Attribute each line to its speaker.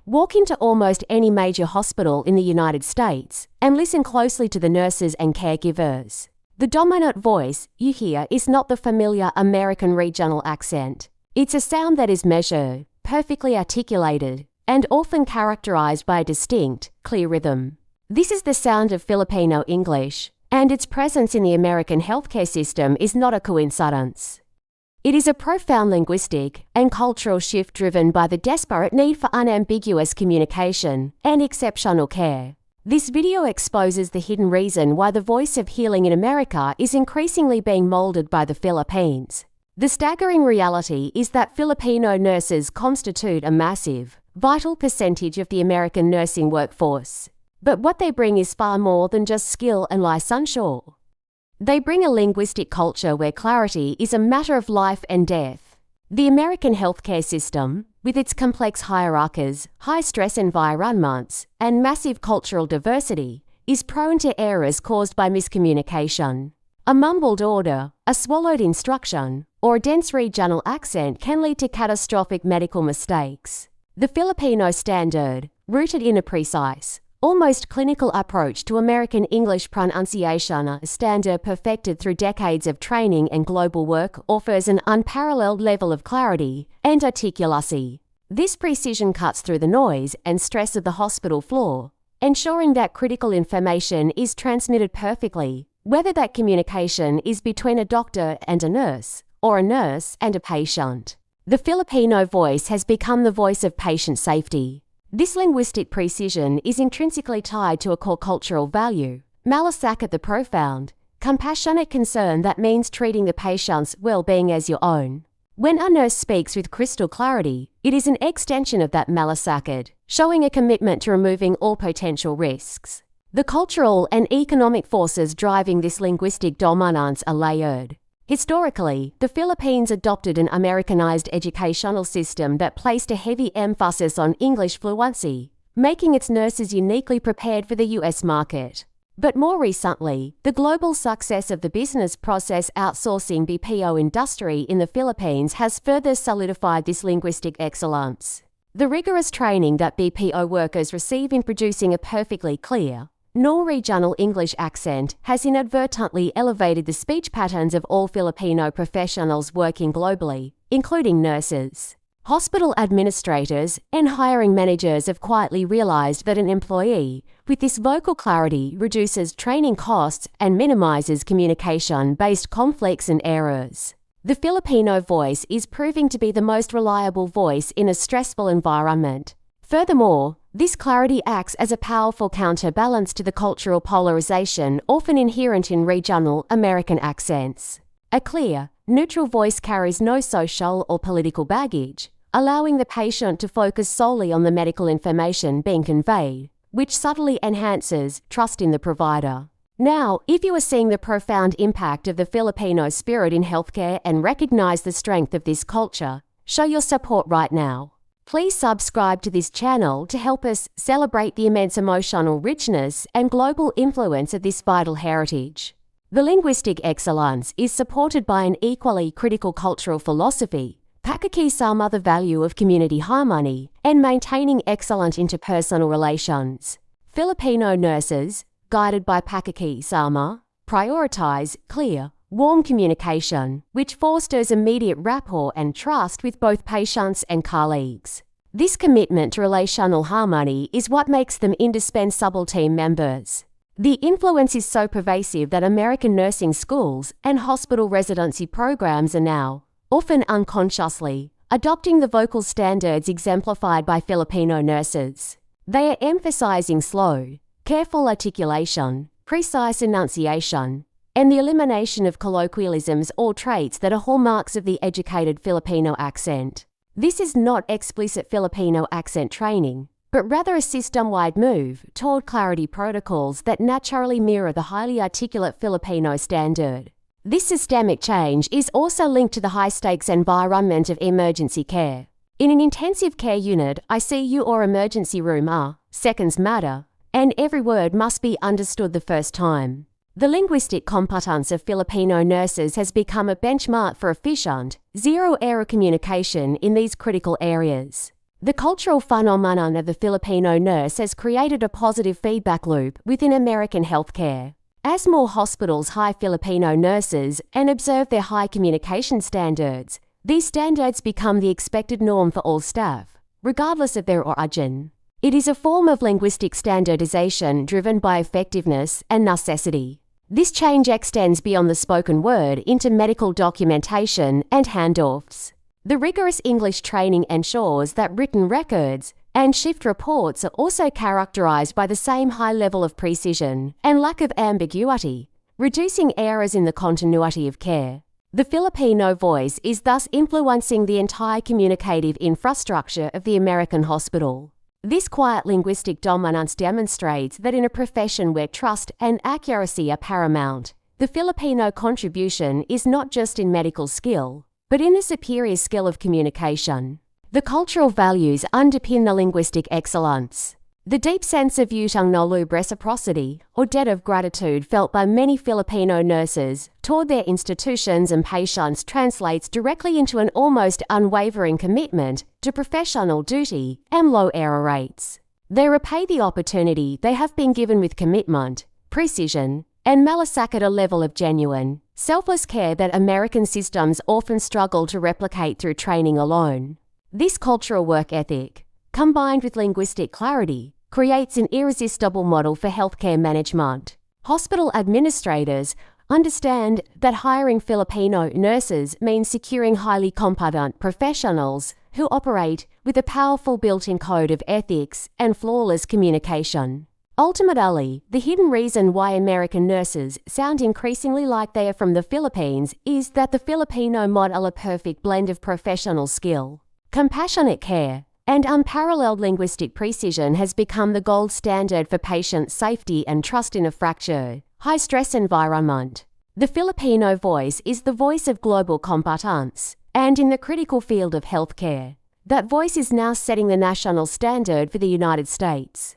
Speaker 1: Walk into almost any major hospital in the United States and listen closely to the nurses and caregivers. The dominant voice you hear is not the familiar American regional accent. It's a sound that is measured, perfectly articulated, and often characterized by a distinct, clear rhythm. This is the sound of Filipino English, and its presence in the American healthcare system is not a coincidence. It is a profound linguistic and cultural shift driven by the desperate need for unambiguous communication and exceptional care. This video exposes the hidden reason why the voice of healing in America is increasingly being molded by the Philippines. The staggering reality is that Filipino nurses constitute a massive, vital percentage of the American nursing workforce. But what they bring is far more than just skill and licensure. They bring a linguistic culture where clarity is a matter of life and death. The American healthcare system, with its complex hierarchies, high-stress environments, and massive cultural diversity, is prone to errors caused by miscommunication. A mumbled order, a swallowed instruction, or a dense regional accent can lead to catastrophic medical mistakes. The Filipino standard, rooted in a precise, almost clinical approach to American English pronunciation, a standard perfected through decades of training and global work, offers an unparalleled level of clarity and articulacy. This precision cuts through the noise and stress of the hospital floor, ensuring that critical information is transmitted perfectly, whether that communication is between a doctor and a nurse, or a nurse and a patient. The Filipino voice has become the voice of patient safety. This linguistic precision is intrinsically tied to a core cultural value, Malasakit, the profound, compassionate concern that means treating the patient's well-being as your own. When a nurse speaks with crystal clarity, it is an extension of that Malasakit, showing a commitment to removing all potential risks. The cultural and economic forces driving this linguistic dominance are layered. Historically, the Philippines adopted an Americanized educational system that placed a heavy emphasis on English fluency, making its nurses uniquely prepared for the U.S. market. But more recently, the global success of the business process outsourcing BPO industry in the Philippines has further solidified this linguistic excellence. The rigorous training that BPO workers receive in producing a perfectly clear, non-regional English accent has inadvertently elevated the speech patterns of all Filipino professionals working globally, including nurses. Hospital administrators and hiring managers have quietly realized that an employee with this vocal clarity reduces training costs and minimizes communication-based conflicts and errors. The Filipino voice is proving to be the most reliable voice in a stressful environment. Furthermore, this clarity acts as a powerful counterbalance to the cultural polarization often inherent in regional American accents. A clear, neutral voice carries no social or political baggage, allowing the patient to focus solely on the medical information being conveyed, which subtly enhances trust in the provider. Now, if you are seeing the profound impact of the Filipino spirit in healthcare and recognize the strength of this culture, show your support right now. Please subscribe to this channel to help us celebrate the immense emotional richness and global influence of this vital heritage. The linguistic excellence is supported by an equally critical cultural philosophy, pakikisama, the value of community harmony, and maintaining excellent interpersonal relations. Filipino nurses, guided by pakikisama, prioritize clear, warm communication, which fosters immediate rapport and trust with both patients and colleagues. This commitment to relational harmony is what makes them indispensable team members. The influence is so pervasive that American nursing schools and hospital residency programs are now, often unconsciously, adopting the vocal standards exemplified by Filipino nurses. They are emphasizing slow, careful articulation, precise enunciation, and the elimination of colloquialisms or traits that are hallmarks of the educated Filipino accent. This is not explicit Filipino accent training, but rather a system-wide move toward clarity protocols that naturally mirror the highly articulate Filipino standard. This systemic change is also linked to the high-stakes environment of emergency care. In an intensive care unit, ICU or emergency room seconds matter, and every word must be understood the first time. The linguistic competence of Filipino nurses has become a benchmark for efficient, zero-error communication in these critical areas. The cultural phenomenon of the Filipino nurse has created a positive feedback loop within American healthcare. As more hospitals hire Filipino nurses and observe their high communication standards, these standards become the expected norm for all staff, regardless of their origin. It is a form of linguistic standardization driven by effectiveness and necessity. This change extends beyond the spoken word into medical documentation and handoffs. The rigorous English training ensures that written records and shift reports are also characterized by the same high level of precision and lack of ambiguity, reducing errors in the continuity of care. The Filipino voice is thus influencing the entire communicative infrastructure of the American hospital. This quiet linguistic dominance demonstrates that in a profession where trust and accuracy are paramount, the Filipino contribution is not just in medical skill, but in the superior skill of communication. The cultural values underpin the linguistic excellence. The deep sense of utang na loob reciprocity, or debt of gratitude felt by many Filipino nurses toward their institutions and patients translates directly into an almost unwavering commitment to professional duty and low error rates. They repay the opportunity they have been given with commitment, precision, and Malasakit, a level of genuine, selfless care that American systems often struggle to replicate through training alone. This cultural work ethic, combined with linguistic clarity, creates an irresistible model for healthcare management. Hospital administrators understand that hiring Filipino nurses means securing highly competent professionals who operate with a powerful built-in code of ethics and flawless communication. Ultimately, the hidden reason why American nurses sound increasingly like they are from the Philippines is that the Filipino model a perfect blend of professional skill, compassionate care, and unparalleled linguistic precision has become the gold standard for patient safety and trust in a fractured, high-stress environment. The Filipino voice is the voice of global competence, and in the critical field of healthcare, that voice is now setting the national standard for the United States.